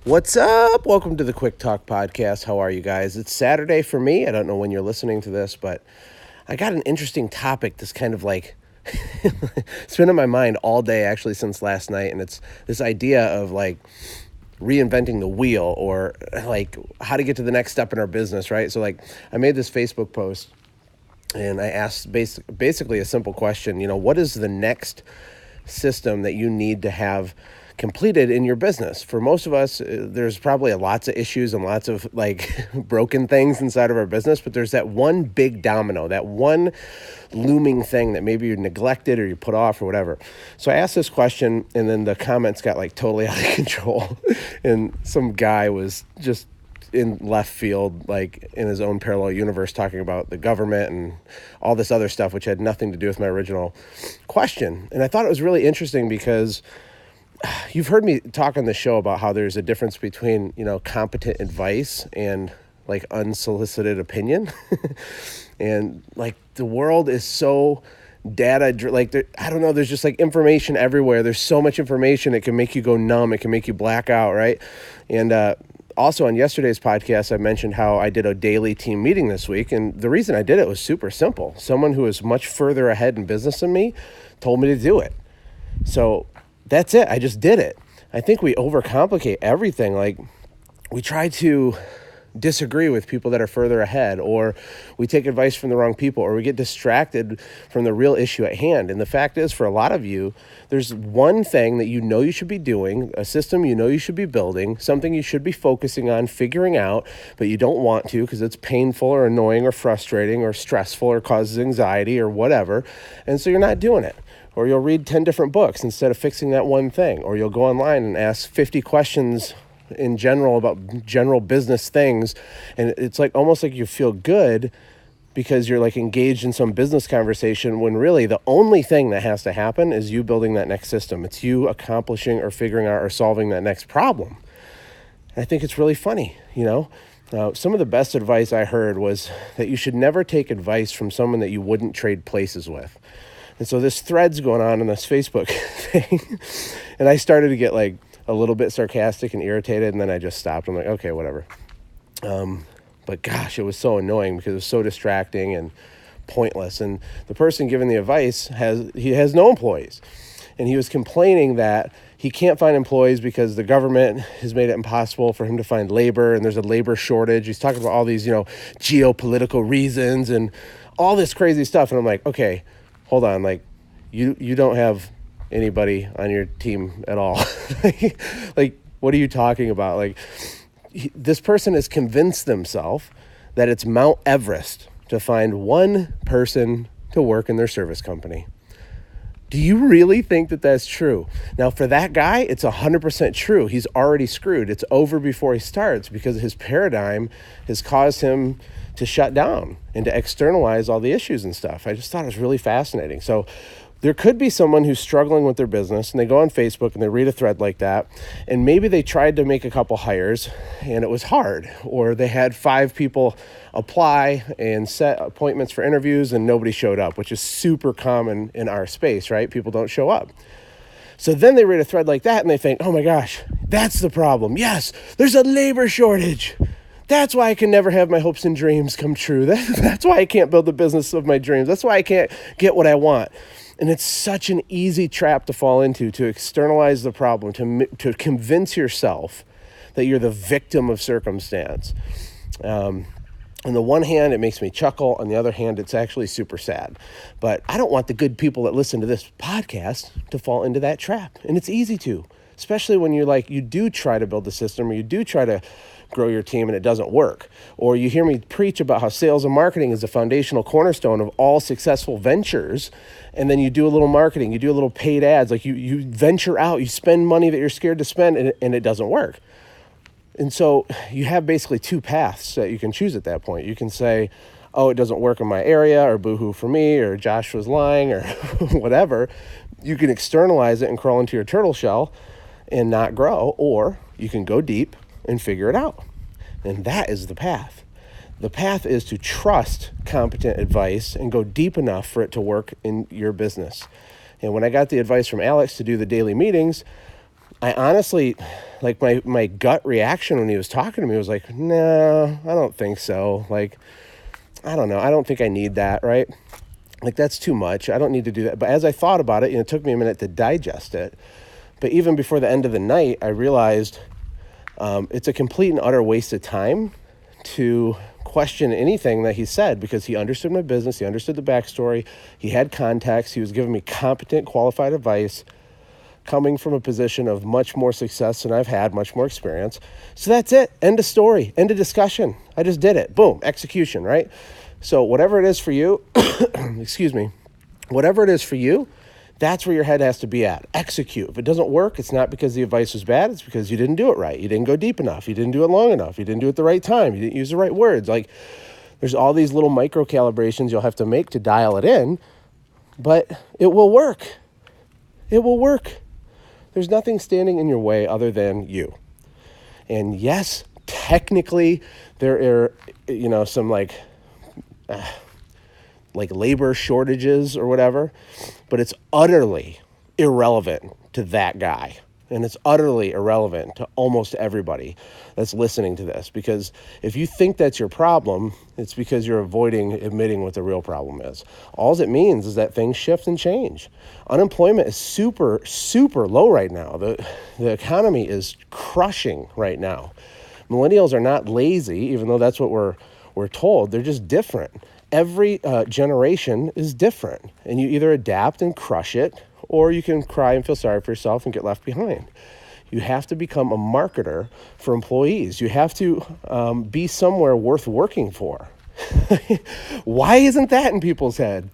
What's up? Welcome to the Quick Talk Podcast. How are you guys? It's Saturday for me. I don't know when you're listening to this, but I got an interesting topic that's kind of like it's been in my mind all day actually since last night, and it's this idea of like reinventing the wheel or like how to get to the next step in our business, right? So like I made this Facebook post and I asked basically a simple question, what is the next system that you need to have completed in your business? For most of us, there's probably lots of issues and lots of like broken things inside of our business, but there's that one big domino, that one looming thing that maybe you neglected or you put off or whatever. So I asked this question and then the comments got like totally out of control. And some guy was just in left field, like in his own parallel universe, talking about the government and all this other stuff, which had nothing to do with my original question. And I thought it was really interesting because you've heard me talk on the show about how there's a difference between, competent advice and like unsolicited opinion. And like the world is so data, like I don't know, there's just like information everywhere. There's so much information. It can make you go numb. It can make you black out, right? And also on yesterday's podcast, I mentioned how I did a daily team meeting this week. And the reason I did it was super simple. Someone who is much further ahead in business than me told me to do it. So that's it. I just did it. I think we overcomplicate everything. Like we try to disagree with people that are further ahead, or we take advice from the wrong people, or we get distracted from the real issue at hand. And the fact is, for a lot of you, there's one thing that you should be doing, a system you should be building, something you should be focusing on, figuring out, but you don't want to because it's painful or annoying or frustrating or stressful or causes anxiety or whatever. And so you're not doing it. Or you'll read 10 different books instead of fixing that one thing. Or you'll go online and ask 50 questions in general about general business things. And it's like almost like you feel good because you're like engaged in some business conversation when really the only thing that has to happen is you building that next system. It's you accomplishing or figuring out or solving that next problem. And I think it's really funny, some of the best advice I heard was that you should never take advice from someone that you wouldn't trade places with. And so this thread's going on in this Facebook thing. And I started to get like a little bit sarcastic and irritated. And then I just stopped. I'm like, okay, whatever. But gosh, it was so annoying because it was so distracting and pointless. And the person giving the advice has no employees. And he was complaining that he can't find employees because the government has made it impossible for him to find labor. And there's a labor shortage. He's talking about all these, geopolitical reasons and all this crazy stuff. And I'm like, okay, hold on, like you don't have anybody on your team at all. Like, what are you talking about? Like, this person has convinced themselves that it's Mount Everest to find one person to work in their service company. Do you really think that that's true? Now, for that guy, it's 100% true. He's already screwed. It's over before he starts because his paradigm has caused him to shut down and to externalize all the issues and stuff. I just thought it was really fascinating. So there could be someone who's struggling with their business and they go on Facebook and they read a thread like that, and maybe they tried to make a couple hires and it was hard, or they had 5 people apply and set appointments for interviews and nobody showed up, which is super common in our space, right? People don't show up. So then they read a thread like that and they think, oh my gosh, that's the problem. Yes, there's a labor shortage. That's why I can never have my hopes and dreams come true. That's why I can't build the business of my dreams. That's why I can't get what I want. And it's such an easy trap to fall into, to externalize the problem, to convince yourself that you're the victim of circumstance. On the one hand, it makes me chuckle. On the other hand, it's actually super sad. But I don't want the good people that listen to this podcast to fall into that trap. And it's easy to, especially when you do try to build a system, or you do try to grow your team and it doesn't work. Or you hear me preach about how sales and marketing is the foundational cornerstone of all successful ventures. And then you do a little marketing, you do a little paid ads, like you venture out, you spend money that you're scared to spend, and it doesn't work. And so you have basically 2 paths that you can choose at that point. You can say, oh, it doesn't work in my area, or boohoo for me, or Josh was lying, or whatever. You can externalize it and crawl into your turtle shell and not grow, or you can go deep and figure it out. And that is the path. The path is to trust competent advice and go deep enough for it to work in your business. And when I got the advice from Alex to do the daily meetings, I honestly, like my gut reaction when he was talking to me was like, no, I don't think so. Like, I don't know. I don't think I need that, right? Like, that's too much. I don't need to do that. But as I thought about it, it took me a minute to digest it. But even before the end of the night, I realized it's a complete and utter waste of time to question anything that he said, because he understood my business. He understood the backstory. He had context. He was giving me competent, qualified advice coming from a position of much more success than I've had, much more experience. So that's it. End of story. End of discussion. I just did it. Boom. Execution, right? So whatever it is for you, excuse me, whatever it is for you, that's where your head has to be at. Execute. If it doesn't work, it's not because the advice was bad. It's because you didn't do it right. You didn't go deep enough. You didn't do it long enough. You didn't do it the right time. You didn't use the right words. Like, there's all these little micro calibrations you'll have to make to dial it in, but it will work. It will work. There's nothing standing in your way other than you. And yes, technically there are, some like labor shortages or whatever, but it's utterly irrelevant to that guy. And it's utterly irrelevant to almost everybody that's listening to this, because if you think that's your problem, it's because you're avoiding admitting what the real problem is. All it means is that things shift and change. Unemployment is super, super low right now. The economy is crushing right now. Millennials are not lazy, even though that's what we're told. They're just different. Every generation is different, and you either adapt and crush it, or you can cry and feel sorry for yourself and get left behind. You have to become a marketer for employees. You have to be somewhere worth working for. Why isn't that in people's head?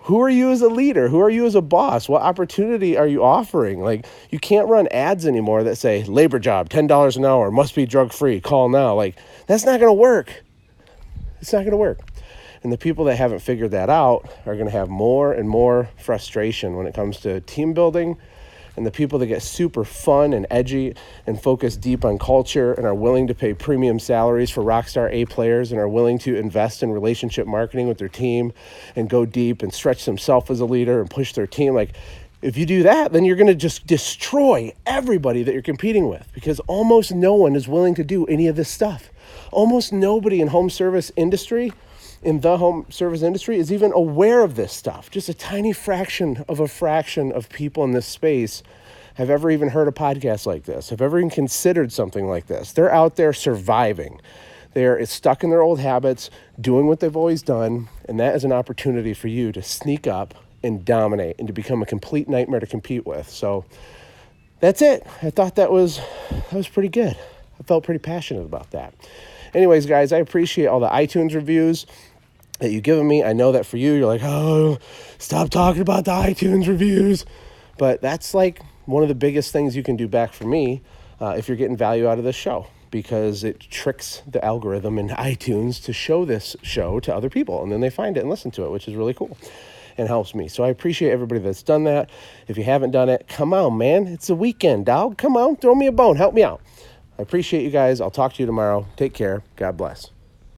Who are you as a leader? Who are you as a boss? What opportunity are you offering? Like, you can't run ads anymore that say, labor job, $10 an hour, must be drug-free, call now. Like, that's not going to work. It's not going to work. And the people that haven't figured that out are going to have more and more frustration when it comes to team building. And the people that get super fun and edgy and focus deep on culture and are willing to pay premium salaries for rockstar A players and are willing to invest in relationship marketing with their team and go deep and stretch themselves as a leader and push their team. Like, if you do that, then you're going to just destroy everybody that you're competing with, because almost no one is willing to do any of this stuff. Almost nobody in the home service industry is even aware of this stuff. Just a tiny fraction of people in this space have ever even heard a podcast like this, have ever even considered something like this. They're out there surviving. They're stuck in their old habits, doing what they've always done, and that is an opportunity for you to sneak up and dominate and to become a complete nightmare to compete with. So that's it. I thought that was pretty good. I felt pretty passionate about that. Anyways, guys, I appreciate all the iTunes reviews that you've given me. I know that for you, you're like, oh, stop talking about the iTunes reviews. But that's like one of the biggest things you can do back for me if you're getting value out of this show, because it tricks the algorithm in iTunes to show this show to other people, and then they find it and listen to it, which is really cool and helps me. So I appreciate everybody that's done that. If you haven't done it, come on, man. It's the weekend, dog. Come on, throw me a bone. Help me out. I appreciate you guys. I'll talk to you tomorrow. Take care. God bless.